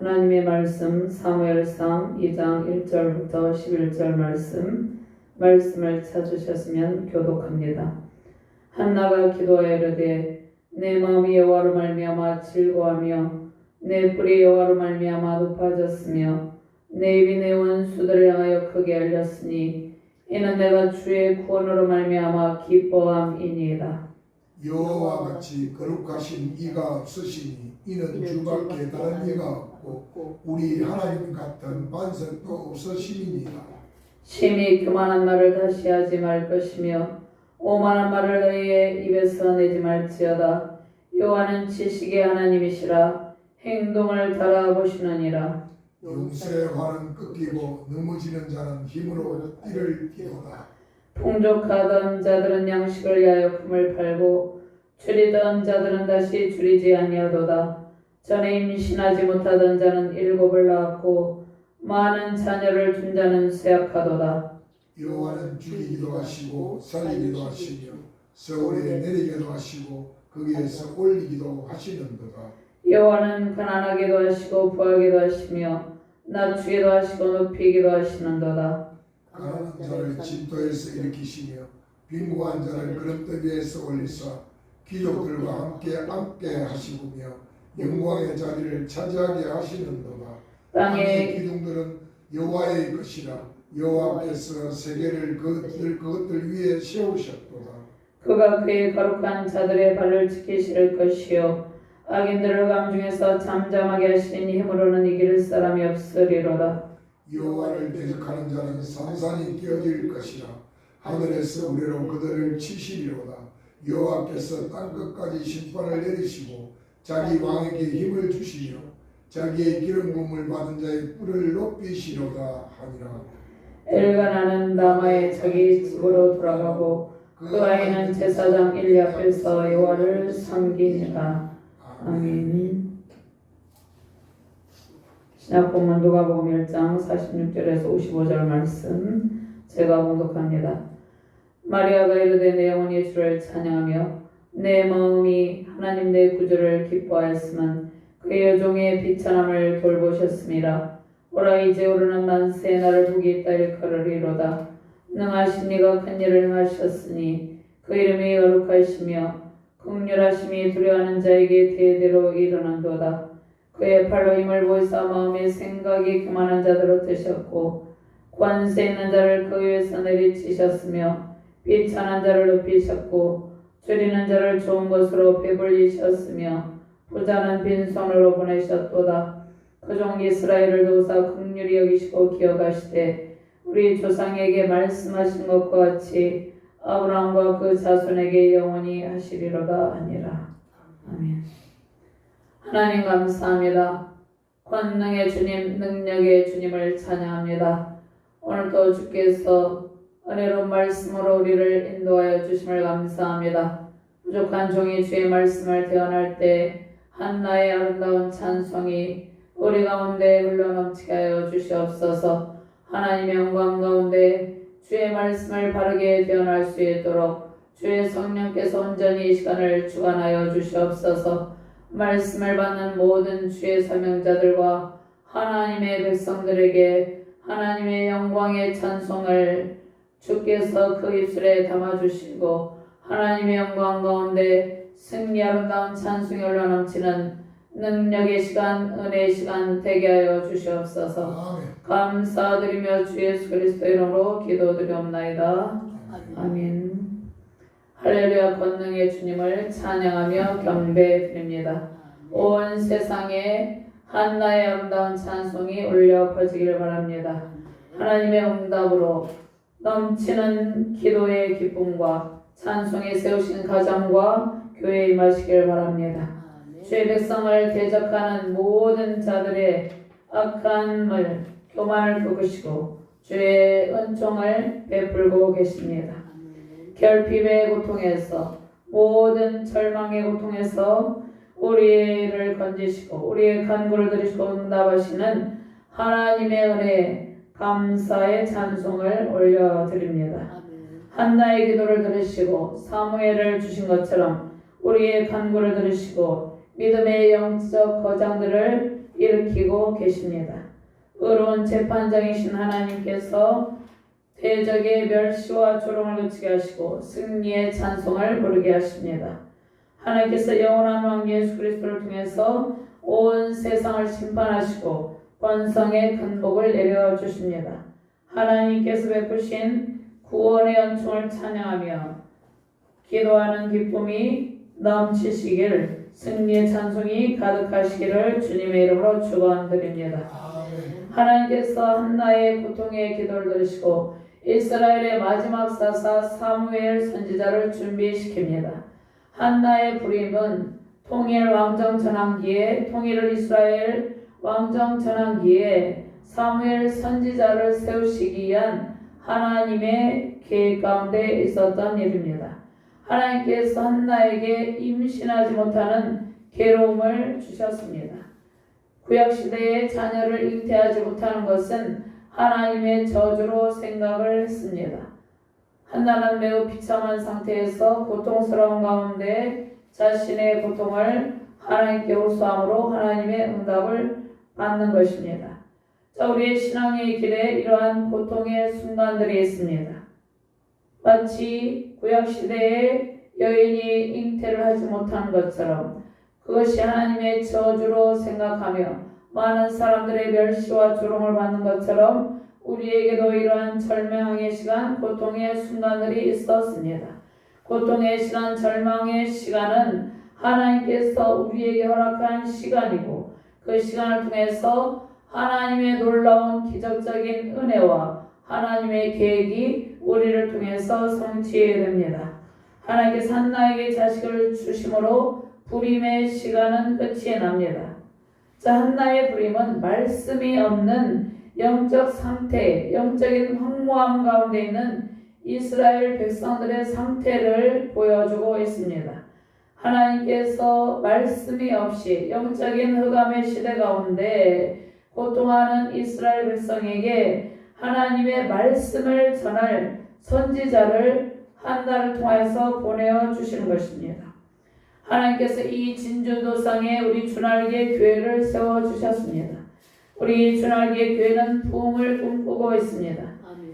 하나님의 말씀 사무엘상 2장 1절부터 11절 말씀을 찾으셨으면 교독합니다. 한나가 기도하여 이르되 내 마음이 여호와로 말미암아 즐거워하며 내 뿔이 여호와로 말미암아 높아졌으며 내 입이 내 원수들을 향하여 크게 열렸으니 이는 내가 주의 구원으로 말미암아 기뻐함이니이다. 여호와와 같이 거룩하신 이가 없으시니 이는 주밖에 다른 이가 없고 우리 하나님 같은 반석도 없으심이니라. 심히 교만한 말을 다시 하지 말 것이며 오만한 말을 너희의 입에서 내지 말지어다. 여호와는 지식의 하나님이시라 행동을 달아보시느니라. 용서의 활은 꺾이고 넘어지는 자는 힘으로 띠를 띠도다. 풍족하던 자들은 양식을 위하여 품을 팔고 줄이던 자들은 다시 줄이지 아니하도다. 전에 임신하지 못하던 자는 7을 낳았고 많은 자녀를 둔 자는 쇠약하도다. 여호와는 죽이기도 하시고 살리기도 하시며 서울에 내리기도 하시고 거기에서 올리기도 하시는도다. 여호와는 가난하게도 하시고 부하게도 하시며 낮추기도 하시고 높이기도 하시는도다. 가난한 자를 진토에서 일으키시며 빈부한 자를 그릇대 위에서 올리사 귀족들과 함께 앉게 하시고며 영광의 자리를 차지하게 하시는도다. 땅의 기둥들은 여호와의 것이라 여호와께서 세계를 그것들 위에 세우셨도다. 그가 그의 거룩한 자들의 발을 지키실 것이요 악인들을 감중에서 잠잠하게 하시니 힘으로는 이길 사람이 없으리로다. 여호와를 대적하는 자는 산산이 깨어질 것이라 하늘에서 우레로 그들을 치시리로다. 여호와께서 땅끝까지 심판을 내리시고 자기 왕에게 힘을 주시며 자기의 기름 부음을 받은 자의 뿔을 높이시로다 하니라. 엘가나는 라마의 자기 집으로 돌아가고 그 아이는 제사장 엘리 앞에서 여호와를 섬기니라. 아멘. 신약본문 누가복음 1장 46절에서 55절 말씀 제가 봉독합니다. 마리아가 이르되 내 영혼이 주를 찬양하며 내 마음이 하나님 내 구주를 기뻐하였으면 그의 여종의 비천함을 돌보셨음이라. 오라 이제 오르는 만세에 나를 복이 있다 일컬으리로다. 능하신 이가 큰 일을 행하셨으니 그 이름이 거룩하시며 긍휼하심이 두려워하는 자에게 대대로 이르는도다. 그의 팔로 힘을 보이사 마음의 생각이 교만한 자들로 드셨고 관세 있는 자를 그 위에서 내리치셨으며 비천한 자를 높이셨고 줄이는 자를 좋은 것으로 배불리셨으며 부자는 빈손으로 보내셨도다. 그 종 이스라엘을 도우사 긍휼히 여기시고 기억하시되 우리 조상에게 말씀하신 것과 같이 아브라함과 그 자손에게 영원히 하시리로다 하니라. 아멘. 하나님 감사합니다. 권능의 주님, 능력의 주님을 찬양합니다. 오늘도 주께서 은혜로운 말씀으로 우리를 인도하여 주심을 감사합니다. 부족한 종이 주의 말씀을 대언할 때 한나의 아름다운 찬송이 우리 가운데 흘러넘치게 하여 주시옵소서. 하나님의 영광 가운데 주의 말씀을 바르게 대언할 수 있도록 주의 성령께서 온전히 이 시간을 주관하여 주시옵소서. 말씀을 받는 모든 주의 사명자들과 하나님의 백성들에게 하나님의 영광의 찬송을 주께서 그 입술에 담아주시고 하나님의 영광 가운데 승리 아름다운 찬송이 흘러넘치는 능력의 시간, 은혜의 시간 되게 하여 주시옵소서. 감사드리며 주 예수 그리스도 이름으로 기도드리옵나이다. 아멘. 할렐루야. 권능의 주님을 찬양하며 경배드립니다. 온 세상에 한나의 아름다운 찬송이 울려 퍼지기를 바랍니다. 하나님의 응답으로 넘치는 기도의 기쁨과 찬송이 세우신 가정과 교회에 임하시기를 바랍니다. 주의 백성을 대적하는 모든 자들의 악한 말, 교만을 꺾으시고 주의 은총을 베풀고 계십니다. 결핍의 고통에서 모든 절망의 고통에서 우리를 건지시고 우리의 간구를 들으시고 응답하시는 하나님의 은혜에 감사의 찬송을 올려드립니다. 한나의 기도를 들으시고 사무엘을 주신 것처럼 우리의 간구를 들으시고 믿음의 영적 거장들을 일으키고 계십니다. 의로운 재판장이신 하나님께서 대적의 멸시와 조롱을 그치게 하시고 승리의 찬송을 부르게 하십니다. 하나님께서 영원한 왕 예수 그리스도를 통해서 온 세상을 심판하시고 번성의 큰 복을 내려 주십니다. 하나님께서 베푸신 구원의恩총을 찬양하며 기도하는 기쁨이 넘치시길 승리의 찬송이 가득하시기를 주님의 이름으로 축원드립니다. 하나님께서 한나의 고통의 기도를 들으시고 이스라엘의 마지막 사사 사무엘 선지자를 준비시킵니다. 한나의 부임은 통일 왕정 전환기에 통일을 이스라엘 왕정 전환기에 사무엘 선지자를 세우시기 위한 하나님의 계획 가운데 있었던 일입니다. 하나님께서 한나에게 임신하지 못하는 괴로움을 주셨습니다. 구약시대의 자녀를 잉태하지 못하는 것은 하나님의 저주로 생각을 했습니다. 한나는 매우 비참한 상태에서 고통스러운 가운데 자신의 고통을 하나님께 호소함으로 하나님의 응답을 받는 것입니다. 자, 우리의 신앙의 길에 이러한 고통의 순간들이 있습니다. 마치 구약시대의 여인이 잉태를 하지 못한 것처럼 그것이 하나님의 저주로 생각하며 많은 사람들의 멸시와 조롱을 받는 것처럼 우리에게도 이러한 절망의 시간, 고통의 순간들이 있었습니다. 고통의 시간, 절망의 시간은 하나님께서 우리에게 허락한 시간이고 그 시간을 통해서 하나님의 놀라운 기적적인 은혜와 하나님의 계획이 우리를 통해서 성취해야 됩니다. 하나님께서 한나에게 자식을 주심으로 불임의 시간은 끝이 납니다. 자, 한나의 불임은 말씀이 없는 영적 상태, 영적인 황무함 가운데 있는 이스라엘 백성들의 상태를 보여주고 있습니다. 하나님께서 말씀이 없이 영적인 흑암의 시대 가운데 고통하는 이스라엘 백성에게 하나님의 말씀을 전할 선지자를 한나를 통해서 보내어 주시는 것입니다. 하나님께서 이 진주도상에 우리 주날개 교회를 세워주셨습니다. 우리 주날개 교회는 부흥을 꿈꾸고 있습니다.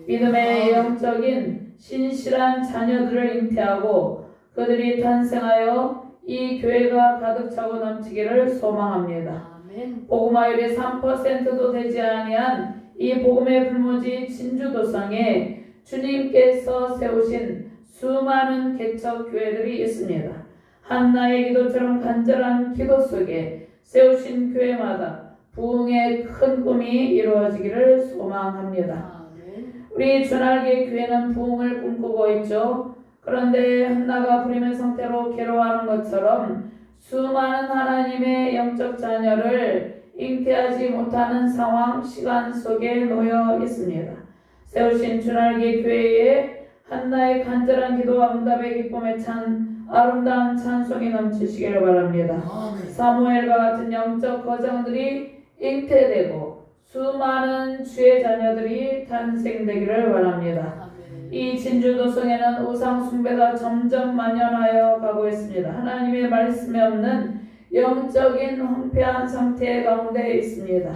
믿음의 영적인 신실한 자녀들을 잉태하고 그들이 탄생하여 이 교회가 가득 차고 넘치기를 소망합니다. 복음화율이 3%도 되지 아니한 이 복음의 불모지 진주도상에 주님께서 세우신 수많은 개척 교회들이 있습니다. 한나의 기도처럼 간절한 기도 속에 세우신 교회마다 부흥의 큰 꿈이 이루어지기를 소망합니다. 우리 주날개 교회는 부흥을 꿈꾸고 있죠. 그런데 한나가 불임의 상태로 괴로워하는 것처럼 수많은 하나님의 영적 자녀를 잉태하지 못하는 상황, 시간 속에 놓여 있습니다. 세우신 주날개 교회에 한나의 간절한 기도와 응답의 기쁨에 찬 아름다운 찬송이 넘치시기를 바랍니다. 사무엘과 같은 영적 거장들이 잉태되고 수많은 주의 자녀들이 탄생되기를 바랍니다. 이 진주도성에는 우상 숭배가 점점 만연하여 가고 있습니다. 하나님의 말씀이 없는 영적인 황폐한 상태 가운데 있습니다.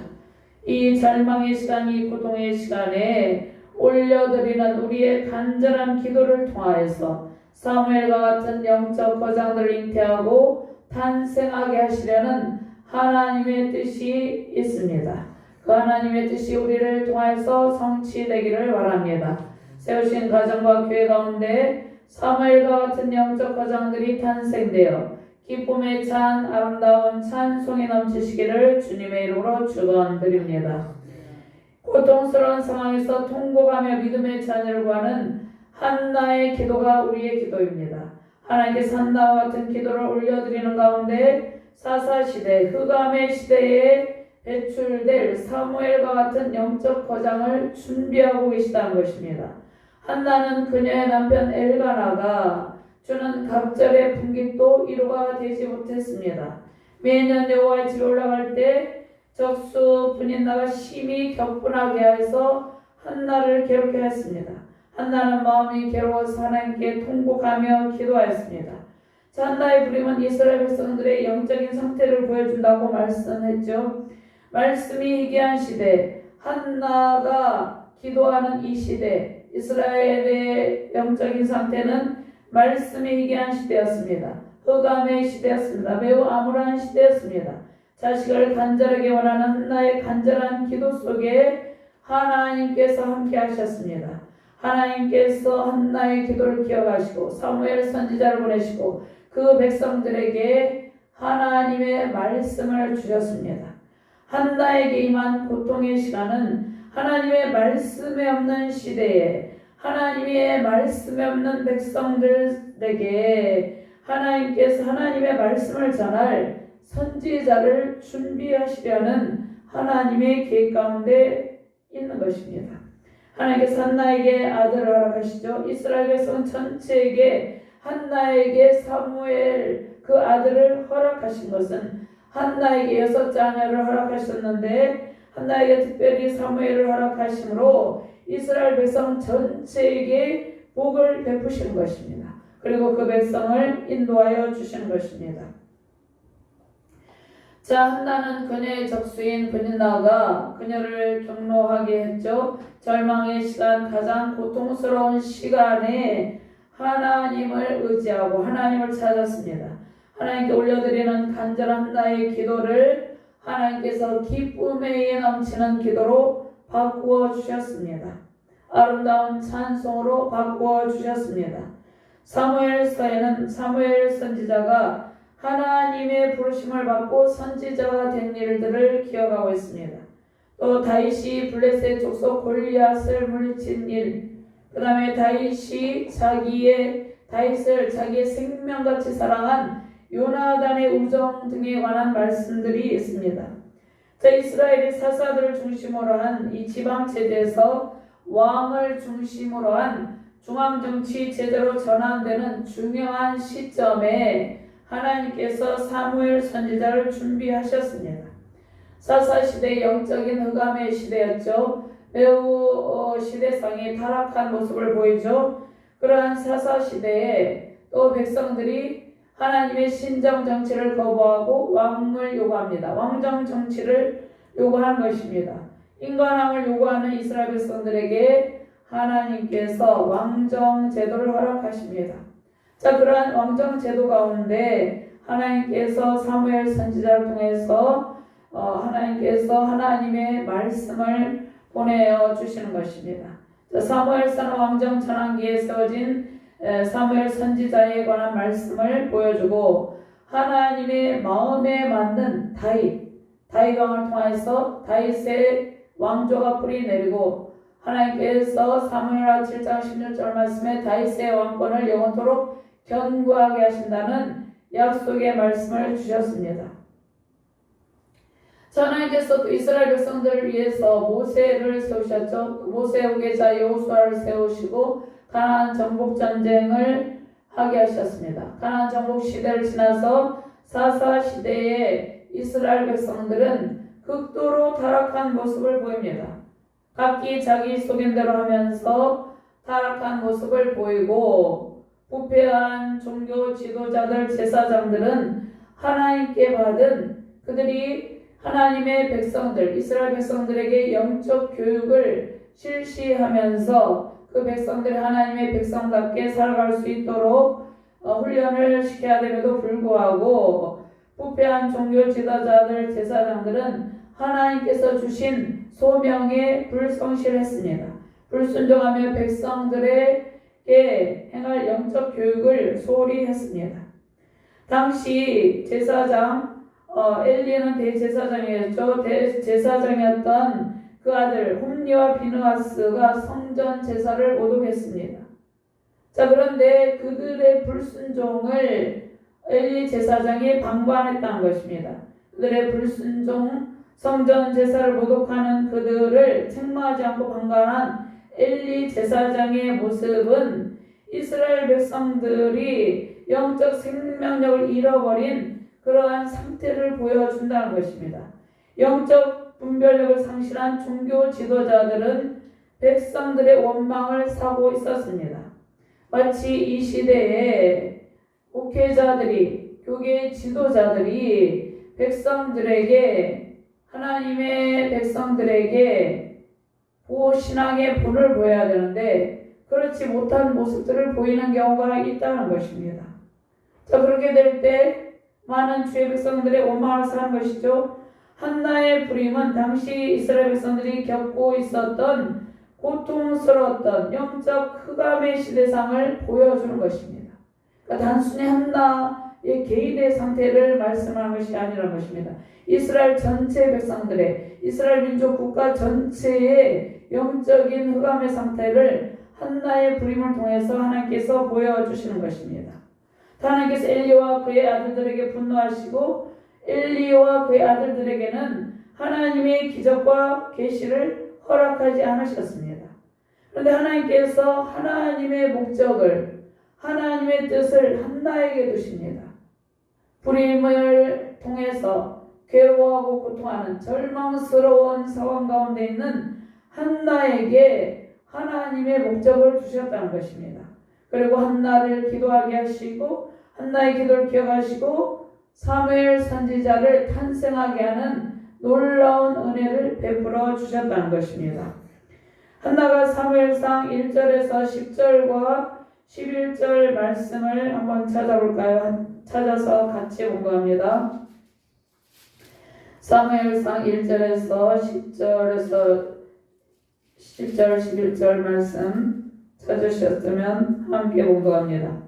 이 절망의 시간, 이 고통의 시간에 올려드리는 우리의 간절한 기도를 통하여서 사무엘과 같은 영적 거장들을 잉태하고 탄생하게 하시려는 하나님의 뜻이 있습니다. 그 하나님의 뜻이 우리를 통해서 성취되기를 바랍니다. 세우신 가정과 교회 가운데 사무엘과 같은 영적 거장들이 탄생되어 기쁨에 찬 아름다운 찬송이 넘치시기를 주님의 이름으로 축원드립니다. 고통스러운 상황에서 통곡하며 믿음의 자녀를 구하는 한나의 기도가 우리의 기도입니다. 하나님께서 한나와 같은 기도를 올려드리는 가운데 사사시대, 흑암의 시대에 배출될 사무엘과 같은 영적 거장을 준비하고 계시다는 것입니다. 한나는 그녀의 남편 엘가나가 주는 갑절의 분깃도 이루가 되지 못했습니다. 매년 여호와의 집에 올라갈 때 적수 분인나가 심히 격분하게 해서 한나를 괴롭게 했습니다. 한나는 마음이 괴로워서 하나님께 통곡하며 기도하였습니다. 한나의 부림은 이스라엘 백성들의 영적인 상태를 보여준다고 말씀했죠. 말씀이 희귀한 시대, 한나가 기도하는 이 시대, 이스라엘의 영적인 상태는 말씀이 희귀한 시대였습니다. 흑암의 시대였습니다. 매우 암울한 시대였습니다. 자식을 간절하게 원하는 한나의 간절한 기도 속에 하나님께서 함께 하셨습니다. 하나님께서 한나의 기도를 기억하시고 사무엘 선지자를 보내시고 그 백성들에게 하나님의 말씀을 주셨습니다. 한나에게 임한 고통의 시간은 하나님의 말씀이 없는 시대에 하나님의 말씀이 없는 백성들에게 하나님께서 하나님의 말씀을 전할 선지자를 준비하시려는 하나님의 계획 가운데 있는 것입니다. 하나님께서 한나에게 아들을 허락하시죠. 이스라엘 백성 전체에게 한나에게 사무엘 그 아들을 허락하신 것은 한나에게 6자녀를 허락하셨는데 한나에게 특별히 사무엘을 허락하심으로 이스라엘 백성 전체에게 복을 베푸신 것입니다. 그리고 그 백성을 인도하여 주시는 것입니다. 자, 한나는 그녀의 적수인 브니나가 그녀를 경로하게 했죠. 절망의 시간, 가장 고통스러운 시간에 하나님을 의지하고 하나님을 찾았습니다. 하나님께 올려드리는 간절한 한나의 기도를 하나님께서 기쁨에 넘치는 기도로 바꾸어 주셨습니다. 아름다운 찬송으로 바꾸어 주셨습니다. 사무엘서에는 사무엘 선지자가 하나님의 부르심을 받고 선지자가 된 일들을 기억하고 있습니다. 또 다윗이 블레셋 족속 골리앗을 물리친 일, 그 다음에 다윗을 자기의 생명같이 사랑한 요나단의 우정 등에 관한 말씀들이 있습니다. 자, 이스라엘이 사사들을 중심으로 한 이 지방체제에서 왕을 중심으로 한 중앙정치 제대로 전환되는 중요한 시점에 하나님께서 사무엘 선지자를 준비하셨습니다. 사사시대의 영적인 흑암의 시대였죠. 매우 시대상이 타락한 모습을 보이죠. 그러한 사사시대에 또 백성들이 하나님의 신정정치를 거부하고 왕을 요구합니다. 왕정정치를 요구한 것입니다. 인간왕을 요구하는 이스라엘 백성들에게 하나님께서 왕정제도를 허락하십니다. 자, 그러한 왕정제도 가운데 하나님께서 사무엘 선지자를 통해서 하나님께서 하나님의 말씀을 보내어 주시는 것입니다. 자, 사무엘서는 왕정 전환기에 세워진 사무엘 선지자에 관한 말씀을 보여주고 하나님의 마음에 맞는 다윗 왕을 통해서 다윗의 왕조가 뿌리 내리고 하나님께서 사무엘하 7장 16절 말씀에 다윗의 왕권을 영원토록 견고하게 하신다는 약속의 말씀을 주셨습니다. 하나님께서 또 이스라엘 백성들을 위해서 모세를 세우셨죠. 모세 후계자 여호수아를 세우시고 가나안 정복 전쟁을 하게 하셨습니다. 가나안 정복 시대를 지나서 사사 시대에 이스라엘 백성들은 극도로 타락한 모습을 보입니다. 각기 자기 속인대로 하면서 타락한 모습을 보이고 부패한 종교 지도자들 제사장들은 하나님께 받은 그들이 하나님의 백성들 이스라엘 백성들에게 영적 교육을 실시하면서 그 백성들이 하나님의 백성답게 살아갈 수 있도록 훈련을 시켜야 됨에도 불구하고 부패한 종교 지도자들 제사장들은 하나님께서 주신 소명에 불성실했습니다. 불순종하며 백성들에게 행할 영적 교육을 소홀히 했습니다. 당시 제사장 엘리야는 대제사장이었죠. 대제사장이었던 그 아들 홈리와 비느하스가 성전 제사를 모독했습니다. 자, 그런데 그들의 불순종을 엘리 제사장이 방관했다는 것입니다. 그들의 불순종 성전 제사를 모독하는 그들을 책망하지 않고 방관한 엘리 제사장의 모습은 이스라엘 백성들이 영적 생명력을 잃어버린 그러한 상태를 보여준다는 것입니다. 영적 분별력을 상실한 종교 지도자들은 백성들의 원망을 사고 있었습니다. 마치 이 시대에 목회자들이 교계 지도자들이 백성들에게 하나님의 백성들에게 신앙의 본을 보여야 되는데 그렇지 못한 모습들을 보이는 경우가 있다는 것입니다. 자, 그렇게 될 때 많은 주의 백성들의 원망을 사는 것이죠. 한나의 부림은 당시 이스라엘 백성들이 겪고 있었던 고통스러웠던 영적 흑암의 시대상을 보여주는 것입니다. 그러니까 단순히 한나의 개인의 상태를 말씀하는 것이 아니라는 것입니다. 이스라엘 전체 백성들의, 이스라엘 민족 국가 전체의 영적인 흑암의 상태를 한나의 부림을 통해서 하나님께서 보여주시는 것입니다. 하나님께서 엘리와 그의 아들들에게 분노하시고 엘리와 그의 아들들에게는 하나님의 기적과 계시를 허락하지 않으셨습니다. 그런데 하나님께서 하나님의 목적을, 하나님의 뜻을 한나에게 두십니다. 부림을 통해서 괴로워하고 고통하는 절망스러운 상황 가운데 있는 한나에게 하나님의 목적을 주셨다는 것입니다. 그리고 한나를 기도하게 하시고 한나의 기도를 기억하시고 사무엘 선지자를 탄생하게 하는 놀라운 은혜를 베풀어 주셨다는 것입니다. 한나가 사무엘상 1절에서 10절과 11절 말씀을 한번 찾아볼까요? 찾아서 같이 공부합니다. 사무엘상 1절에서 10절에서 10절, 11절 말씀 찾으셨으면 함께 공부합니다.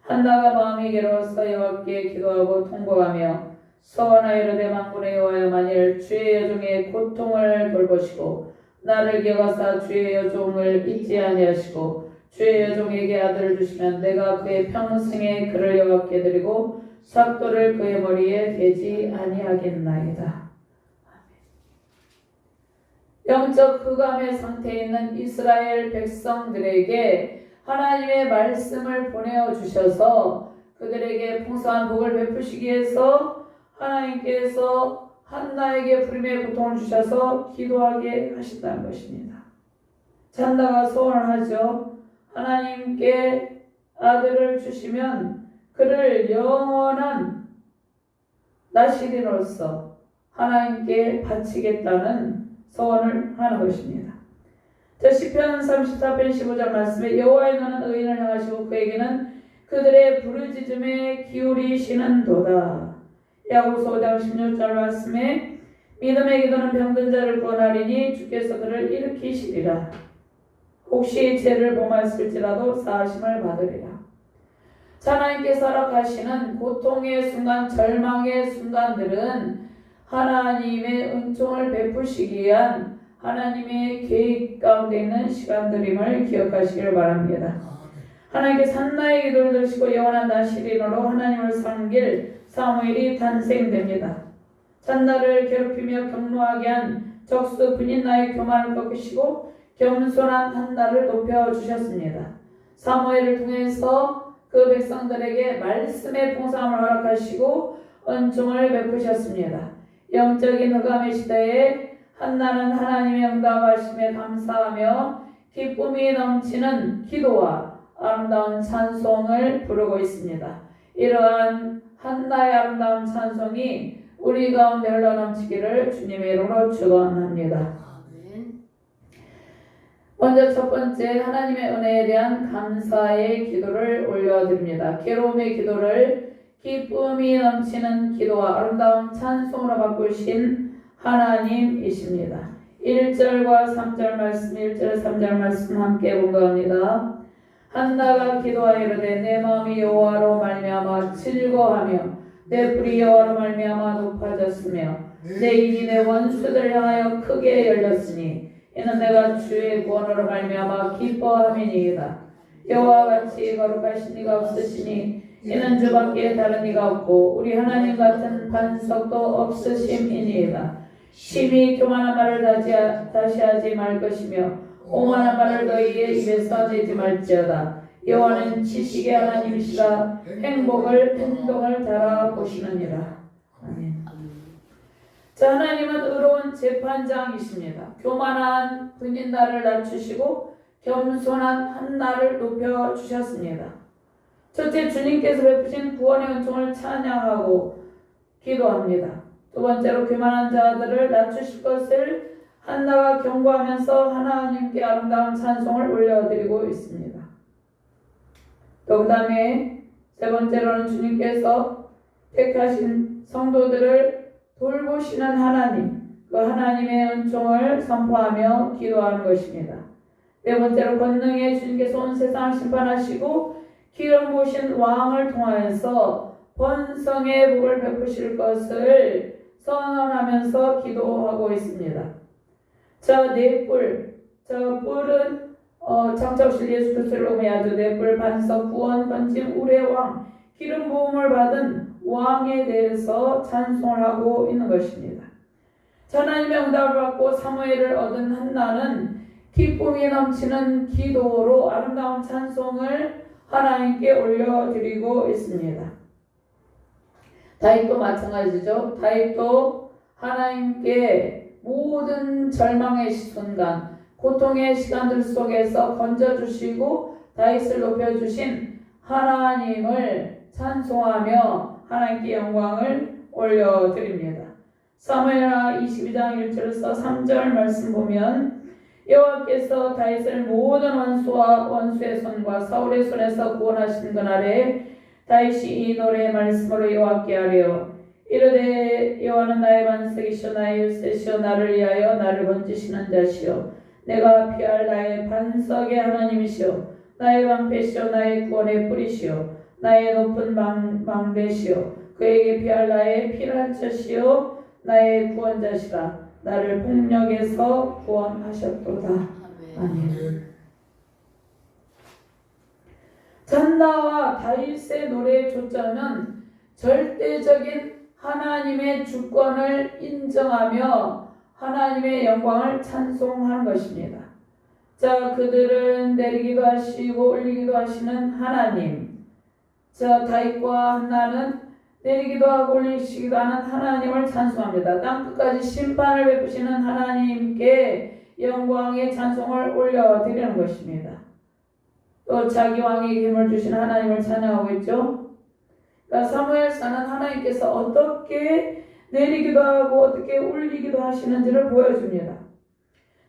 한나가 마음이 괴로워서 여호와께 기도하고 통곡하며 소원하여 이르되 만군의 여호와여 만일 주의 여종의 고통을 돌보시고 나를 기억하사 주의 여종을 잊지 아니하시고 주의 여종에게 아들을 주시면 내가 그의 평생에 그를 여호와께 드리고 삭도를 그의 머리에 대지 아니하겠나이다. 영적 흑암의 상태에 있는 이스라엘 백성들에게 하나님의 말씀을 보내어 주셔서 그들에게 풍성한 복을 베푸시기 위해서 하나님께서 한나에게 부림의 고통을 주셔서 기도하게 하신다는 것입니다. 한나가 소원을 하죠. 하나님께 아들을 주시면 그를 영원한 나시린으로서 하나님께 바치겠다는 소원을 하는 것입니다. 자, 시편 34편 15절 말씀에 여호와의 눈은 의인을 향하시고 그에게는 그들의 부르짖음에 기울이시는도다. 야고보서 5장 16절 말씀에 믿음의 기도는 병든 자를 구원하리니 주께서 그를 일으키시리라. 혹시 죄를 범하였을지라도 사하심을 받으리라. 하나님께서 허락하시는 고통의 순간, 절망의 순간들은 하나님의 은총을 베푸시기 위한 하나님의 계획 가운데 있는 시간들임을 기억하시길 바랍니다. 하나님께서 한나의 기도를 들으시고 영원한 나시린으로 하나님을 섬길 사무엘이 탄생됩니다. 한나를 괴롭히며 경노하게 한 적수 분인나의 교만을 꺾으시고 겸손한 한나를 높여주셨습니다. 사무엘을 통해서 그 백성들에게 말씀의 풍성함을 허락하시고 은총을 베푸셨습니다. 영적인 흑암의 시대에 한나는 하나님의 응답하심에 감사하며 기쁨이 넘치는 기도와 아름다운 찬송을 부르고 있습니다. 이러한 한나의 아름다운 찬송이 우리 가운데 흘러넘치기를 주님의 이름으로 축원합니다. 먼저 첫 번째, 하나님의 은혜에 대한 감사의 기도를 올려드립니다. 괴로움의 기도를 기쁨이 넘치는 기도와 아름다운 찬송으로 바꾸신 하나님이십니다. 1절과 3절 말씀, 1절 3절 말씀 함께 공부합니다. 한나가 기도하여 이르되 내 마음이 여호와로 말미암아 즐거워하며 내 불이 여호와로 말미암아 높아졌으며 내 입이 내 원수들을 향하여 크게 열렸으니 이는 내가 주의 구원으로 말미암아 기뻐함이니이다. 여호와 같이 거룩하신 이가 없으시니 이는 주밖에 다른 이가 없고 우리 하나님 같은 반석도 없으심이니이다. 심히 교만한 말을 다시 하지 말 것이며 오만한 말을 너희의 입에서 내지 말지어다. 여호와는 지식의 하나님이시라 행동을 달아보시느니라. 아멘. 자, 하나님은 의로운 재판장이십니다. 교만한 분인나를 낮추시고 겸손한 한나를 높여주셨습니다. 첫째, 주님께서 베푸신 구원의 은총을 찬양하고 기도합니다. 두 번째로 교만한 자들을 낮추실 것을 한나가 경고하면서 하나님께 아름다운 찬송을 올려드리고 있습니다. 또 그 다음에 세 번째로는 주님께서 택하신 성도들을 돌보시는 하나님, 그 하나님의 은총을 선포하며 기도하는 것입니다. 네 번째로 권능의 주님께서 온 세상을 심판하시고 기름 부으신 왕을 통하여서 번성의 복을 베푸실 것을 선언하면서 기도하고 있습니다. 자, 네 뿔. 저 뿔은 창조주실 예수 그리스도를 의미하죠. 네 뿔, 반석, 구원, 건짐, 우레 왕, 기름 부음을 받은 왕에 대해서 찬송을 하고 있는 것입니다. 하나님의 응답을 받고 사무엘을 얻은 한나는 기쁨이 넘치는 기도로 아름다운 찬송을 하나님께 올려드리고 있습니다. 다윗도 마찬가지죠. 다윗도 하나님께 모든 절망의 순간, 고통의 시간들 속에서 건져주시고 다윗을 높여주신 하나님을 찬송하며 하나님께 영광을 올려드립니다. 사무엘하 22장 1절에서 3절 말씀 보면 여호와께서 다윗을 모든 원수의 손과 사울의 손에서 구원하신 그날에 다윗이 이 노래의 말씀으로 여호와께 아뢰어 이르되 여호와는 나의 반석이시오 나의 요새시오 나를 위하여 나를 건지시는 자시오 내가 피할 나의 반석의 하나님이시오 나의 방패시오 나의 구원의 뿌리시오 나의 높은 망대시오 그에게 피할 나의 피난처시오 나의 구원자시라 나를 폭력에서 구원하셨도다. 아멘. 한나와 다윗의 노래의 초점은 절대적인 하나님의 주권을 인정하며 하나님의 영광을 찬송하는 것입니다. 자, 그들을 내리기도 하시고 올리기도 하시는 하나님. 자, 다윗과 한나는 내리기도 하고 올리시기도 하는 하나님을 찬송합니다. 땅끝까지 심판을 베푸시는 하나님께 영광의 찬송을 올려드리는 것입니다. 또 자기 왕에게 힘을 주신 하나님을 찬양하고 있죠. 그러니까 사무엘사는 하나님께서 어떻게 내리기도 하고 어떻게 올리기도 하시는지를 보여줍니다.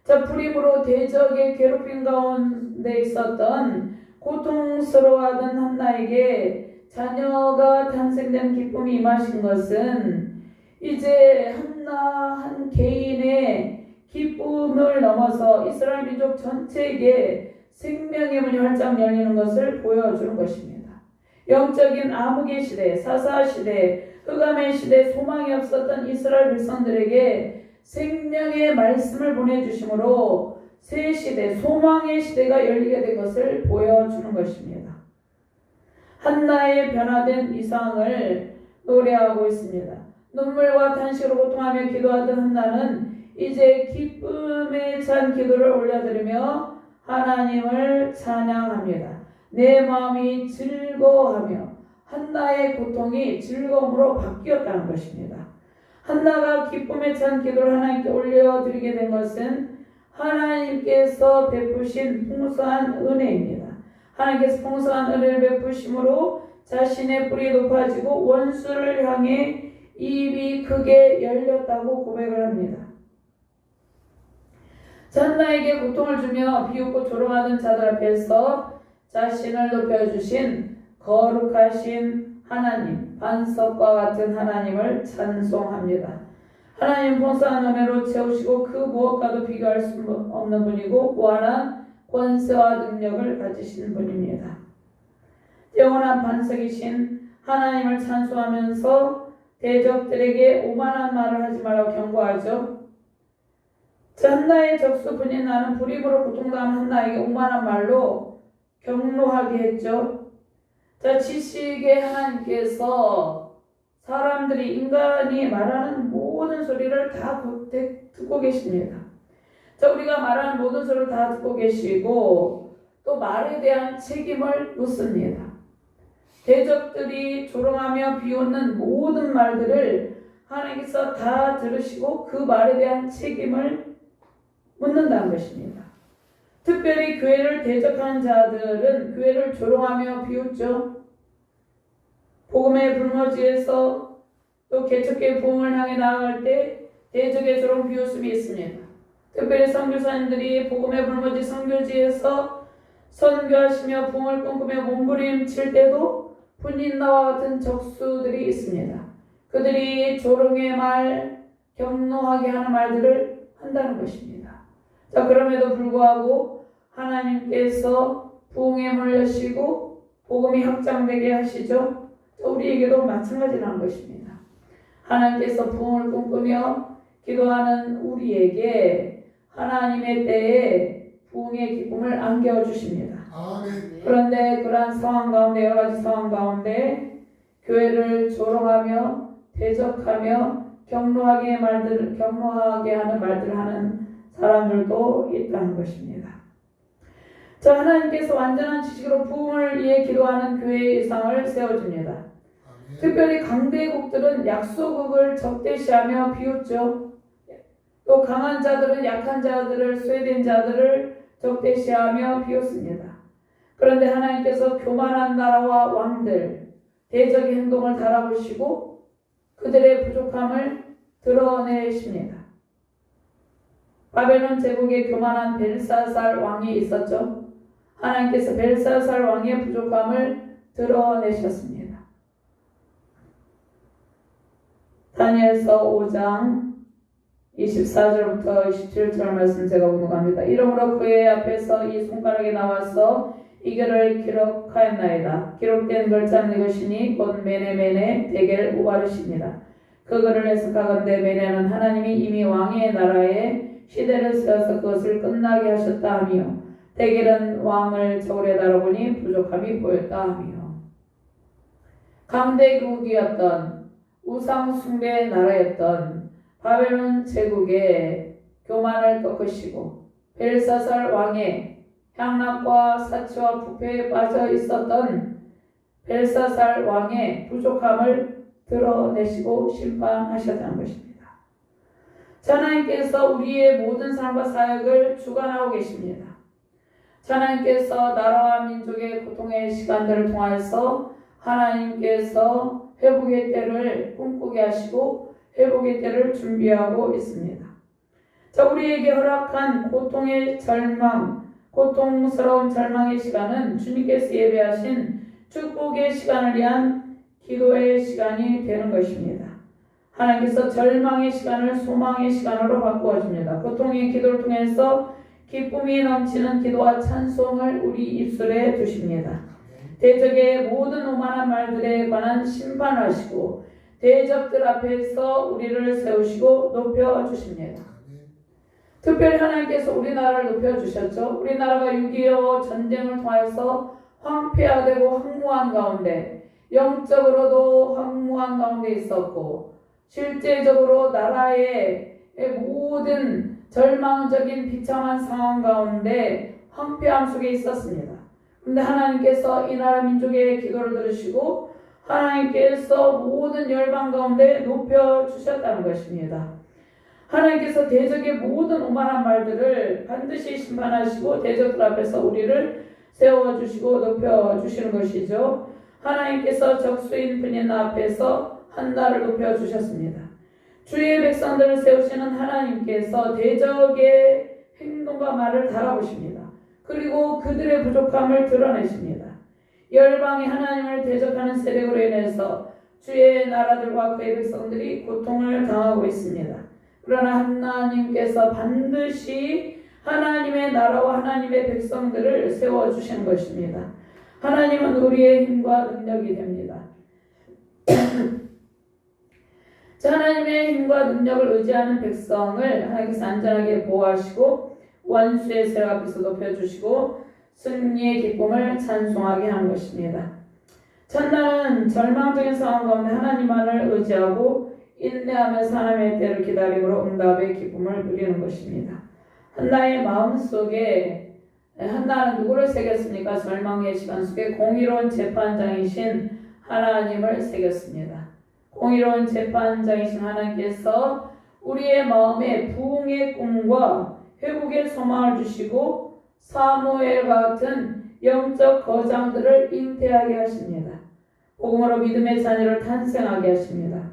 자, 불임으로 대적의 괴롭힘 가운데 있었던 고통스러워하던 한나에게 자녀가 탄생된 기쁨이 임하신 것은 이제 한나 한 개인의 기쁨을 넘어서 이스라엘 민족 전체에게 생명의 문이 활짝 열리는 것을 보여주는 것입니다. 영적인 암흑의 시대, 사사 시대, 흑암의 시대, 소망이 없었던 이스라엘 백성들에게 생명의 말씀을 보내주심으로 새 시대, 소망의 시대가 열리게 된 것을 보여주는 것입니다. 한나의 변화된 이상을 노래하고 있습니다. 눈물과 탄식으로 고통하며 기도하던 한나는 이제 기쁨에 찬 기도를 올려드리며 하나님을 찬양합니다. 내 마음이 즐거워하며 한나의 고통이 즐거움으로 바뀌었다는 것입니다. 한나가 기쁨에 찬 기도를 하나님께 올려드리게 된 것은 하나님께서 베푸신 풍성한 은혜입니다. 하나님께서 풍성한 은혜를 베푸심으로 자신의 뿔이 높아지고 원수를 향해 입이 크게 열렸다고 고백을 합니다. 한나에게 고통을 주며 비웃고 조롱하던 자들 앞에서 자신을 높여주신 거룩하신 하나님, 반석과 같은 하나님을 찬송합니다. 하나님 풍성한 은혜로 채우시고 그 무엇과도 비교할 수 없는 분이고 무한한 권세와 능력을 가지신 분입니다. 영원한 반석이신 하나님을 찬송하면서 대적들에게 오만한 말을 하지 말라고 경고하죠. 한나의 적수분이 나는 불임으로 고통당한 한나에게 오만한 말로 경로하게 했죠. 자, 지식의 하나님께서 사람들이 인간이 말하는 모든 소리를 다 듣고 계십니다. 자, 우리가 말하는 모든 소리를 다 듣고 계시고 또 말에 대한 책임을 묻습니다. 대적들이 조롱하며 비웃는 모든 말들을 하나님께서 다 들으시고 그 말에 대한 책임을 묻는다는 것입니다. 특별히 교회를 대적하는 자들은 교회를 조롱하며 비웃죠. 복음의 불모지에서 또 개척교회 부흥을 향해 나아갈 때 대적의 조롱 비웃음이 있습니다. 특별히 선교사님들이 복음의 불모지 선교지에서 선교하시며 부흥을 꿈꾸며 몸부림칠 때도 분인나와 같은 적수들이 있습니다. 그들이 조롱의 말, 격노하게 하는 말들을 한다는 것입니다. 자, 그럼에도 불구하고 하나님께서 부흥의 문을 여시고 복음이 확장되게 하시죠. 우리에게도 마찬가지라는 것입니다. 하나님께서 부흥을 꿈꾸며 기도하는 우리에게 하나님의 때에 부흥의 기쁨을 안겨 주십니다. 아멘. 그런데 그러한 상황 가운데, 여러 가지 상황 가운데 교회를 조롱하며 대적하며 격노하게 하는 말들을 하는 사람들도 있다는 것입니다. 자, 하나님께서 완전한 지식으로 부흥을 위해 기도하는 교회의 일상을 세워줍니다. 아멘. 특별히 강대국들은 약소국을 적대시하며 비웃죠. 또 강한 자들은 약한 자들을, 스웨덴 자들을 적대시하며 비웃습니다. 그런데 하나님께서 교만한 나라와 왕들, 대적의 행동을 달아보시고 그들의 부족함을 드러내십니다. 바벨론 제국에 교만한 벨사살 왕이 있었죠. 하나님께서 벨사살 왕의 부족함을 드러내셨습니다. 다니엘서 5장 24절부터 27절 말씀 제가 공부합니다. 이러므로 그의 앞에서 이 손가락이 나와서 이 글을 기록하였나이다. 기록된 글자는 이것이니 곧 메네메네 데겔 우바르시니라. 그 글을 해석하건대 메네는 하나님이 이미 왕의 나라에 시대를 세워서 그것을 끝나게 하셨다 하며 데겔은 왕을 저울에 다뤄보니 부족함이 보였다 하며 강대국이었던 우상 숭배의 나라였던 바벨론 제국의 교만을 꺾으시고 벨사살 왕의 향락과 사치와 부패에 빠져 있었던 벨사살 왕의 부족함을 드러내시고 심판하셨다는 것입니다. 하나님께서 우리의 모든 삶과 사역을 주관하고 계십니다. 하나님께서 나라와 민족의 고통의 시간들을 통하여서 하나님께서 회복의 때를 꿈꾸게 하시고 회복의 때를 준비하고 있습니다. 자, 우리에게 허락한 고통스러운 절망의 시간은 주님께서 예배하신 축복의 시간을 위한 기도의 시간이 되는 것입니다. 하나님께서 절망의 시간을 소망의 시간으로 바꾸어 줍니다. 고통의 기도를 통해서 기쁨이 넘치는 기도와 찬송을 우리 입술에 두십니다. 대적의 모든 오만한 말들에 관한 심판을 하시고 대적들 앞에서 우리를 세우시고 높여주십니다. 특별히 하나님께서 우리나라를 높여주셨죠. 우리나라가 6.25 전쟁을 통해서 황폐화되고 황무한 가운데 영적으로도 황무한 가운데 있었고 실제적으로 나라의 모든 절망적인 비참한 상황 가운데 황폐함 속에 있었습니다. 그런데 하나님께서 이 나라 민족의 기도를 들으시고 하나님께서 모든 열방 가운데 높여주셨다는 것입니다. 하나님께서 대적의 모든 오만한 말들을 반드시 심판하시고 대적들 앞에서 우리를 세워주시고 높여주시는 것이죠. 하나님께서 적수인 분인 앞에서 한나를 높여주셨습니다. 주의 백성들을 세우시는 하나님께서 대적의 행동과 말을 달아보십니다. 그리고 그들의 부족함을 드러내십니다. 열방이 하나님을 대적하는 세력으로 인해서 주의 나라들과 그의 백성들이 고통을 당하고 있습니다. 그러나 하나님께서 반드시 하나님의 나라와 하나님의 백성들을 세워주시는 것입니다. 하나님은 우리의 힘과 능력이 됩니다. 하나님의 힘과 능력을 의지하는 백성을 하나님께서 안전하게 보호하시고 원수의 세력 앞에서 높여주시고 승리의 기쁨을 찬송하게 하는 것입니다. 첫날은 절망적인 상황 가운데 하나님만을 의지하고 인내하면서 하나님의 때를 기다림으로 응답의 기쁨을 누리는 것입니다. 한나의 마음속에 한나는 누구를 새겼습니까? 절망의 시간 속에 공의로운 재판장이신 하나님을 새겼습니다. 공의로운 재판장이신 하나님께서 우리의 마음에 부흥의 꿈과 회복의 소망을 주시고 사무엘 같은 영적 거장들을 잉태하게 하십니다. 복음으로 믿음의 자녀를 탄생하게 하십니다.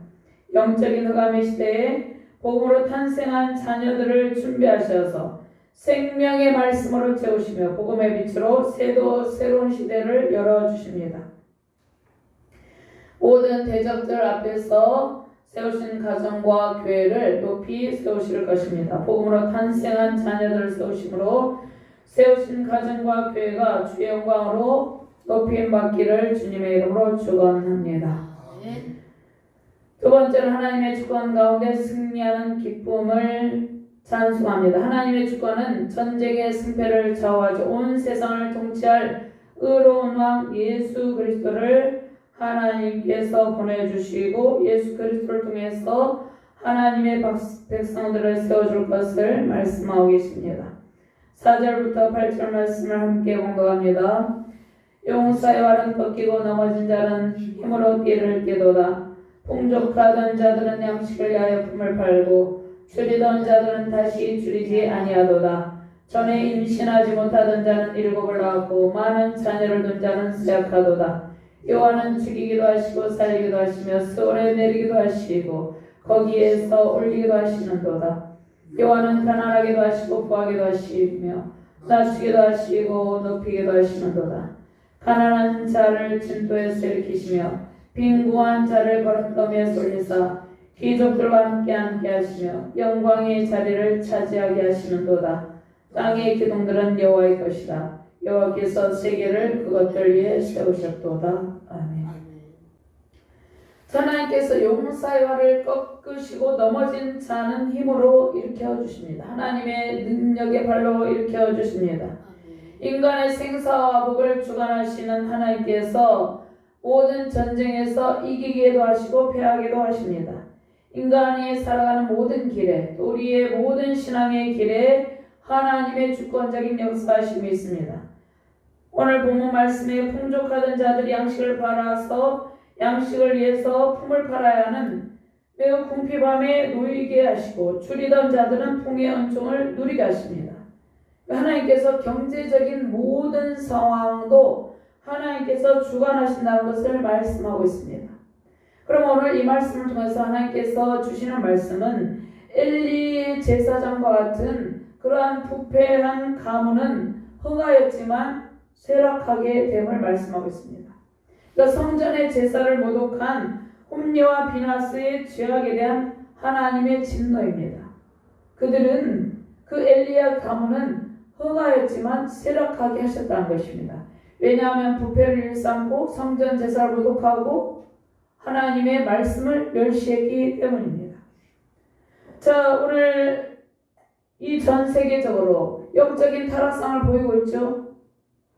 영적인 흑암의 시대에 복음으로 탄생한 자녀들을 준비하셔서 생명의 말씀으로 채우시며 복음의 빛으로 새로운 시대를 열어주십니다. 모든 대적들 앞에서 세우신 가정과 교회를 높이 세우실 것입니다. 복음으로 탄생한 자녀들을 세우심으로 세우신 가정과 교회가 주의 영광으로 높임 받기를 주님의 이름으로 축원합니다. 두 번째로 하나님의 주권 가운데 승리하는 기쁨을 찬송합니다. 하나님의 주권은 전쟁의 승패를 좌우하죠. 온 세상을 통치할 의로운 왕 예수 그리스도를 하나님께서 보내주시고 예수 그리스도를 통해서 하나님의 백성들을 세워줄 것을 말씀하고 계십니다. 4절부터 8절 말씀을 함께 공독합니다. 용사의 활은 꺾이고 넘어진 자는 힘으로 띠를 띠도다. 풍족하던 자들은 양식을 위하여 품을 팔고 줄이던 자들은 다시 줄이지 아니하도다. 전에 임신하지 못하던 자는 7을 낳았고 많은 자녀를 둔 자는 쇠약하도다. 여호와는 죽이기도 하시고 살리기도 하시며 수월에 내리기도 하시고 거기에서 올리기도 하시는도다. 여호와는 가난하기도 하시고 부하기도 하시며 낮추기도 하시고 높이기도 하시는도다. 가난한 자를 진도에서 일으키시며 빈궁한 자를 거름더미에 올리사 귀족들과 함께 하시며 영광의 자리를 차지하게 하시는도다. 땅의 기둥들은 여호와의 것이다. 여호와께서 세계를 그것들 위에 세우셨도다. 아멘. 하나님께서 용사의 활을 꺾으시고 넘어진 자는 힘으로 일으켜 주십니다. 하나님의 능력의 발로 일으켜 주십니다. 인간의 생사와 복을 주관하시는 하나님께서 모든 전쟁에서 이기기도 하시고 패하기도 하십니다. 인간이 살아가는 모든 길에 또 우리의 모든 신앙의 길에 하나님의 주권적인 역사하심이 있습니다. 오늘 본문 말씀에 풍족하던 자들이 양식을 팔아서 양식을 위해서 품을 팔아야 하는 매우 궁핍함에 놓이게 하시고 줄이던 자들은 풍의 은총을 누리게 하십니다. 하나님께서 경제적인 모든 상황도 하나님께서 주관하신다는 것을 말씀하고 있습니다. 그럼 오늘 이 말씀을 통해서 하나님께서 주시는 말씀은 엘리 제사장과 같은 그러한 부패한 가문은 흥하였지만 쇠락하게 됨을 말씀하고 있습니다. 그러니까 성전의 제사를 모독한 홈리와 비나스의 죄악에 대한 하나님의 진노입니다. 그들은 그 엘리야 가문은 흥하였지만 쇠락하게 하셨다는 것입니다. 왜냐하면 부패를 일삼고 성전 제사를 모독하고 하나님의 말씀을 멸시했기 때문입니다. 자, 오늘 이 전 세계적으로 영적인 타락상을 보이고 있죠.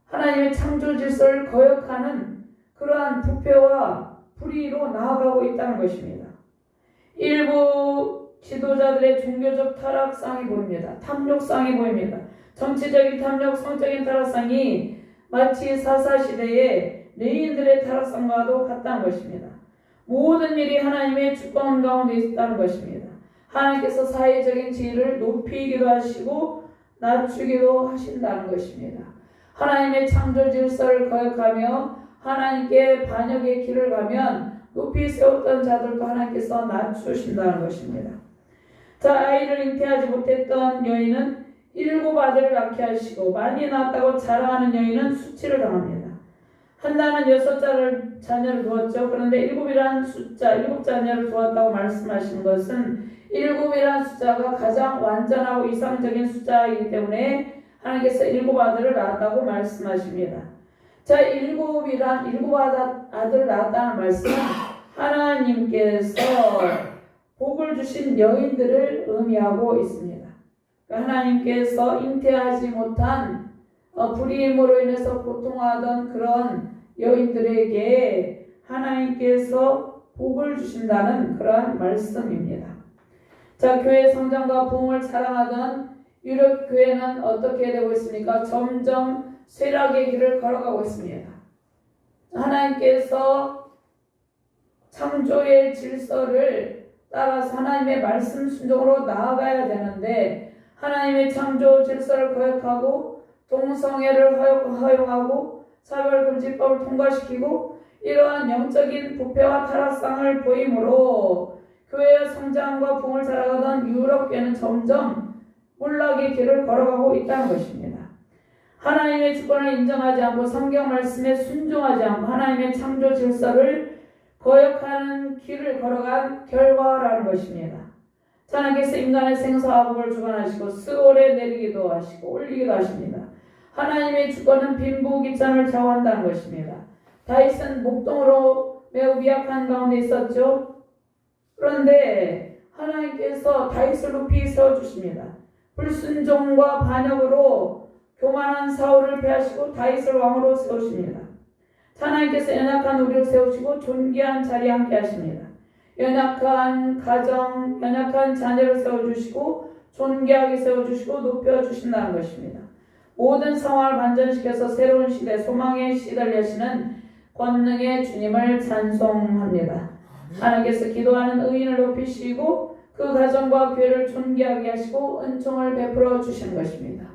하나님의 창조 질서를 거역하는 그러한 부패와 불의로 나아가고 있다는 것입니다. 일부 지도자들의 종교적 타락상이 보입니다. 탐욕상이 보입니다. 정치적인 탐욕, 성적인 타락상이 마치 사사시대의 레인들의 타락상과도 같다는 것입니다. 모든 일이 하나님의 주권 가운데 있다는 것입니다. 하나님께서 사회적인 지위를 높이기도 하시고 낮추기도 하신다는 것입니다. 하나님의 창조 질서를 거역하며 하나님께 반역의 길을 가면 높이 세웠던 자들도 하나님께서 낮추신다는 것입니다. 자, 아이를 잉태하지 못했던 여인은 7 아들을 낳게 하시고 많이 낳았다고 자랑하는 여인은 수치를 당합니다. 한나는 6 자녀를 두었죠. 그런데 7이란 숫자, 7 자녀를 두었다고 말씀하시는 것은 7이란 숫자가 가장 완전하고 이상적인 숫자이기 때문에 하나님께서 7 아들을 낳았다고 말씀하십니다. 자, 7 아들을 낳았다는 말씀은 하나님께서 복을 주신 여인들을 의미하고 있습니다. 하나님께서 잉태하지 못한 불임으로 인해서 고통하던 그런 여인들에게 하나님께서 복을 주신다는 그러한 말씀입니다. 자, 교회 성장과 부흥을 사랑하던 유럽 교회는 어떻게 되고 있습니까? 점점 쇠락의 길을 걸어가고 있습니다. 하나님께서 창조의 질서를 따라서 하나님의 말씀 순종으로 나아가야 되는데 하나님의 창조 질서를 거역하고 동성애를 허용하고 차별금지법을 통과시키고 이러한 영적인 부패와 타락상을 보이므로 교회의 성장과 부흥을 살아가던 유럽교회는 점점 몰락의 길을 걸어가고 있다는 것입니다. 하나님의 주권을 인정하지 않고 성경 말씀에 순종하지 않고 하나님의 창조 질서를 거역하는 길을 걸어간 결과라는 것입니다. 하나님께서 인간의 생사화복을 주관하시고 스올에 내리기도 하시고 올리기도 하십니다. 하나님의 주권은 빈부귀천을 좌우한다는 것입니다. 다윗은 목동으로 매우 미약한 가운데 있었죠. 그런데 하나님께서 다윗을 높이 세워주십니다. 불순종과 반역으로 교만한 사울을 패하시고 다윗을 왕으로 세우십니다. 하나님께서 연약한 우리를 세우시고 존귀한 자리에 함께 하십니다. 연약한 가정, 연약한 자녀를 세워주시고 존귀하게 세워주시고 높여주신다는 것입니다. 모든 상황을 반전시켜서 새로운 시대, 소망의 시대를 여시는 권능의 주님을 찬송합니다. 하나님께서 기도하는 의인을 높이시고 그 가정과 교회를 존귀하게 하시고 은총을 베풀어 주시는 것입니다.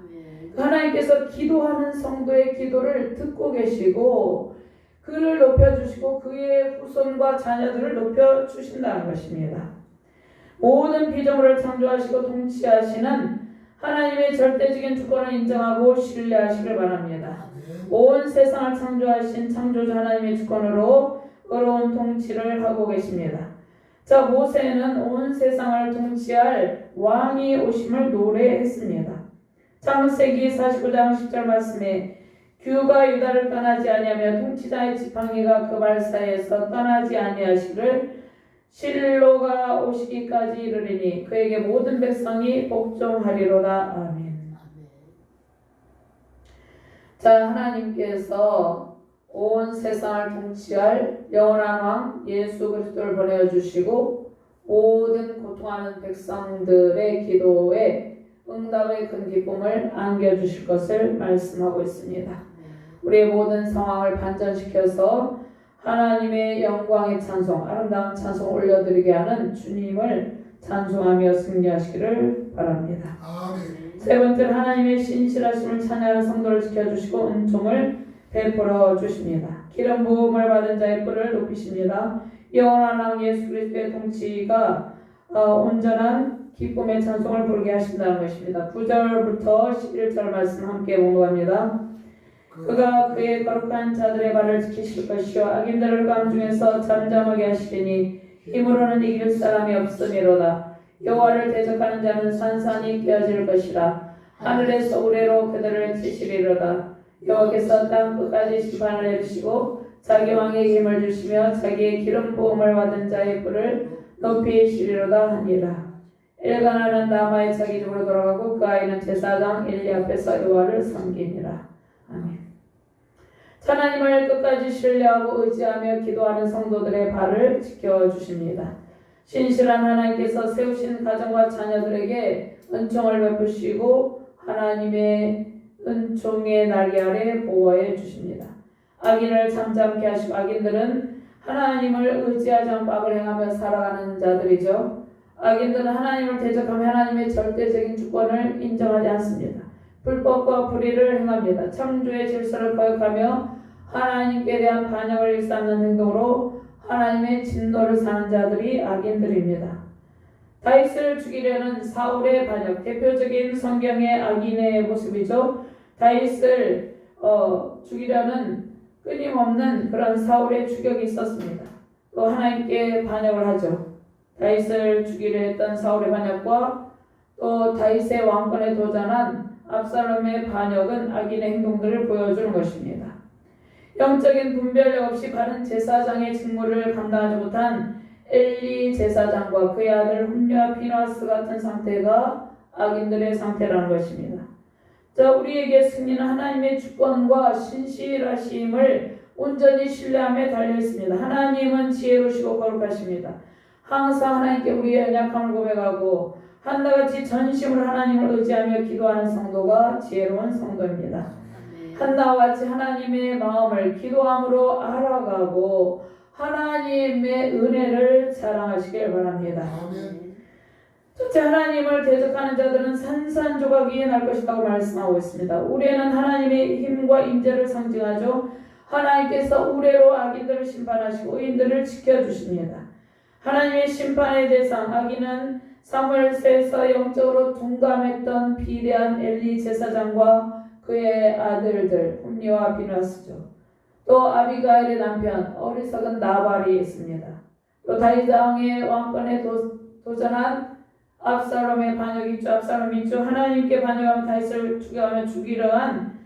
하나님께서 기도하는 성도의 기도를 듣고 계시고 그를 높여주시고 그의 후손과 자녀들을 높여주신다는 것입니다. 모든 피조물을 창조하시고 통치하시는 하나님의 절대적인 주권을 인정하고 신뢰하시길 바랍니다. 온 세상을 창조하신 창조주 하나님의 주권으로 의로운 통치를 하고 계십니다. 자, 모세는 온 세상을 통치할 왕이 오심을 노래했습니다. 창세기 49장 10절 말씀에 규가 유다를 떠나지 아니하며 통치자의 지팡이가 그 발 사이에서 떠나지 아니하시기를 실로가 오시기까지 이르리니 그에게 모든 백성이 복종하리로다. 아멘. 자, 하나님께서 온 세상을 통치할 영원한 왕 예수 그리스도를 보내주시고 모든 고통하는 백성들의 기도에 응답의 큰 기쁨을 안겨주실 것을 말씀하고 있습니다. 우리의 모든 상황을 반전시켜서 하나님의 영광의 찬송, 아름다운 찬송 올려드리게 하는 주님을 찬송하며 승리하시기를 바랍니다. 아멘. 세 번째는 하나님의 신실하심을 찬양하는 성도를 지켜주시고 은총을 베풀어 주십니다. 기름 부음을 받은 자의 뿔을 높이십니다. 영원한 왕 예수 그리스도의 통치가 온전한 기쁨의 찬송을 부르게 하신다는 것입니다. 9절부터 11절 말씀 함께 공부합니다. 그가 그의 거룩한 자들의 발을 지키실 것이요 악인들을 강 중에서 잠잠하게 하시리니 힘으로는 이길 사람이 없음이로다. 여호와를 대적하는 자는 산산이 깨어질 것이라. 하늘에서 우레로 그들을 치시리로다. 여호와께서 땅 끝까지 심판을 내리시고 자기 왕에게 힘을 주시며 자기의 기름 부음을 받은 자의 뿔을 높이시리로다 하니라. 엘가나는 라마의 자기 집으로 돌아가고 그 아이는 제사장 엘리 앞에서 여호와를 섬기니라. 아멘. 하나님을 끝까지 신뢰하고 의지하며 기도하는 성도들의 발을 지켜주십니다. 신실한 하나님께서 세우신 가정과 자녀들에게 은총을 베푸시고 하나님의 은총의 날개 아래 보호해 주십니다. 악인을 잠잠케 하시고 악인들은 하나님을 의지하지 않고 악을 행하며 살아가는 자들이죠. 악인들은 하나님을 대적하며 하나님의 절대적인 주권을 인정하지 않습니다. 불법과 불의를 행합니다. 창조의 질서를 거역하며 하나님께 대한 반역을 일삼는 행동으로 하나님의 진노를 사는 자들이 악인들입니다. 다윗을 죽이려는 사울의 반역, 대표적인 성경의 악인의 모습이죠. 다윗을 죽이려는 끊임없는 그런 사울의 추격이 있었습니다. 또 하나님께 반역을 하죠. 다윗을 죽이려 했던 사울의 반역과 또 다윗의 왕권에 도전한 압살롬의 반역은 악인의 행동들을 보여주는 것입니다. 영적인 분별력 없이 바른 제사장의 직무를 감당하지 못한 엘리 제사장과 그의 아들 홈리와 피나스 같은 상태가 악인들의 상태라는 것입니다. 자, 우리에게 승리는 하나님의 주권과 신실하심을 온전히 신뢰함에 달려 있습니다. 하나님은 지혜로우시고 거룩하십니다. 항상 하나님께 우리의 연약함을 고백하고 한나같이 전심으로 하나님을 의지하며 기도하는 성도가 지혜로운 성도입니다. 한나와 같이 하나님의 마음을 기도함으로 알아가고 하나님의 은혜를 자랑하시길 바랍니다. 첫째, 하나님을 대적하는 자들은 산산조각이 날 것이라고 말씀하고 있습니다. 우레는 하나님의 힘과 임재를 상징하죠. 하나님께서 우레로 악인들을 심판하시고 의인들을 지켜주십니다. 하나님의 심판의 대상 아기는 사무엘서에서 영적으로 둔감했던 비대한 엘리 제사장과 그의 아들들 홈리와 비나스죠. 또 아비가일의 남편 어리석은 나발이 있습니다. 또 다윗 왕의 왕권에 도전한 압살롬의 반역이 있죠. 압살롬이 있죠. 하나님께 반역하면 다윗을 죽여가며 죽이려 한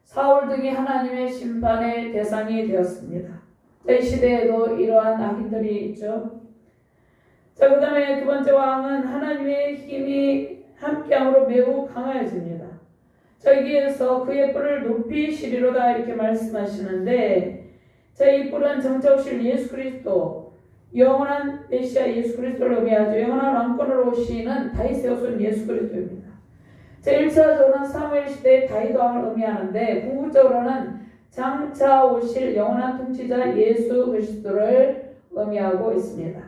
사울 등이 하나님의 심판의 대상이 되었습니다. 이 시대에도 이러한 악인들이 있죠. 자, 그 다음에 두 번째 왕은 하나님의 힘이 함께함으로 매우 강해집니다. 여기에서 그의 뿔을 높이 시리로다 이렇게 말씀하시는데, 자, 이 뿔은 정체 오실 예수 그리스도, 영원한 메시아 예수 그리스도를 의미하죠. 영원한 왕권으로 오시는 다윗의 후손 예수 그리스도입니다. 자, 1차적으로는 사무엘 시대의 다윗 왕을 의미하는데, 궁극적으로는 장차 오실 영원한 통치자 예수 그리스도를 의미하고 있습니다.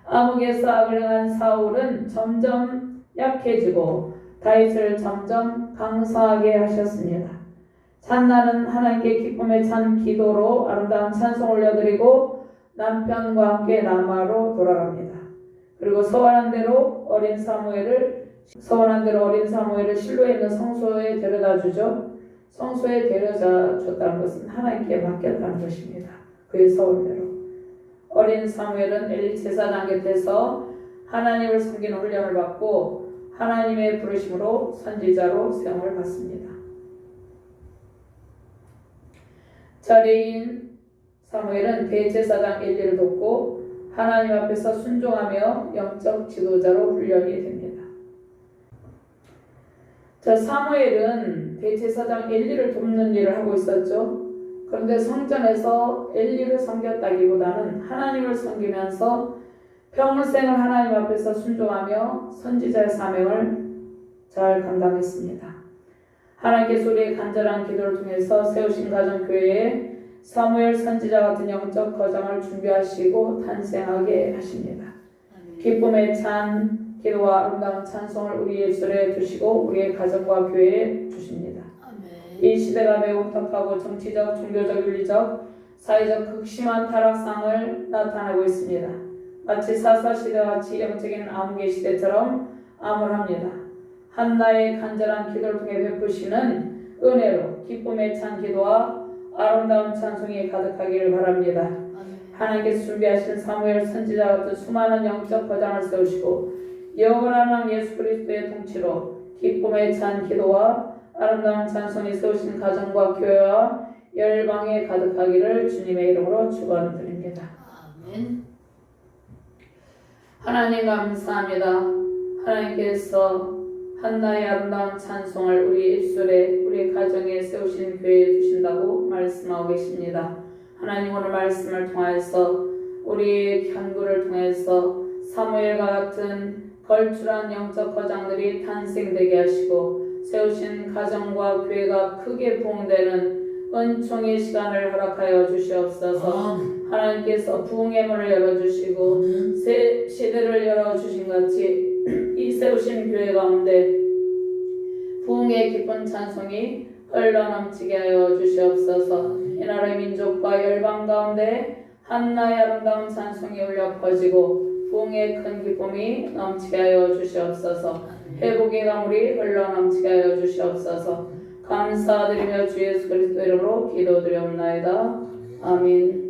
암흑에서 악을 행한 사울은 점점 약해지고 다윗을 점점 강성하게 하셨습니다. 찬나는 하나님께 기쁨의 찬 기도로 아름다운 찬송 올려드리고 남편과 함께 라마로 돌아갑니다. 그리고 서원한 대로 어린 사무엘을 실로에 있는 성소에 데려다 주죠. 성소에 데려다 줬다는 것은 하나님께 맡겼다는 것입니다. 그의 서원대로. 어린 사무엘은 엘리 제사장 곁에서 하나님을 섬기는 훈련을 받고 하나님의 부르심으로 선지자로 사용을 받습니다. 자리인 사무엘은 대제사장 엘리를 돕고 하나님 앞에서 순종하며 영적 지도자로 훈련이 됩니다. 자, 사무엘은 대제사장 엘리를 돕는 일을 하고 있었죠. 그런데 성전에서 엘리를 섬겼다기보다는 하나님을 섬기면서 평생을 하나님 앞에서 순종하며 선지자의 사명을 잘 감당했습니다. 하나님께서 우리의 간절한 기도를 통해서 세우신 가정교회에 사무엘 선지자 같은 영적 거장을 준비하시고 탄생하게 하십니다. 기쁨의 찬 기도와 아름다운 찬송을 우리의 입술에 두시고 우리의 가정과 교회에 주십니다. 이 시대가 매우 혼탁하고 정치적, 종교적, 윤리적, 사회적 극심한 타락상을 나타내고 있습니다. 마치 사사시대와 같이 영적인 암흑의 시대처럼 암울합니다. 한나의 간절한 기도를 통해 베푸시는 은혜로 기쁨의 찬 기도와 아름다운 찬송이 가득하기를 바랍니다. 하나님께서 준비하신 사무엘 선지자 같은 수많은 영적 거장을 세우시고 영원한 왕 예수 그리스도의 통치로 기쁨의 찬 기도와 아름다운 찬송이 세우신 가정과 교회와 열방에 가득하기를 주님의 이름으로 축원드립니다. 아멘. 하나님 감사합니다. 하나님께서 한나의 아름다운 찬송을 우리 입술에 우리 가정에 세우신 교회에 두신다고 말씀하고 계십니다. 하나님 오늘 말씀을 통해서 우리 간구를 통해서 사무엘과 같은 걸출한 영적 거장들이 탄생되게 하시고 세우신 가정과 교회가 크게 부흥되는 은총의 시간을 허락하여 주시옵소서. 하나님께서 부흥의 문을 열어주시고 새 시대를 열어주신 같이 이 세우신 교회 가운데 부흥의 기쁜 찬송이 흘러넘치게 하여 주시옵소서. 이 나라의 민족과 열방 가운데 한나의 아름다운 찬송이 울려 퍼지고 부흥의 큰 기쁨이 넘치게 하여 주시옵소서. 회복의 강물이 흘러넘치게 하여 주시옵소서. 감사드리며 주 예수 그리스도 이름으로 기도드리옵나이다. 아멘.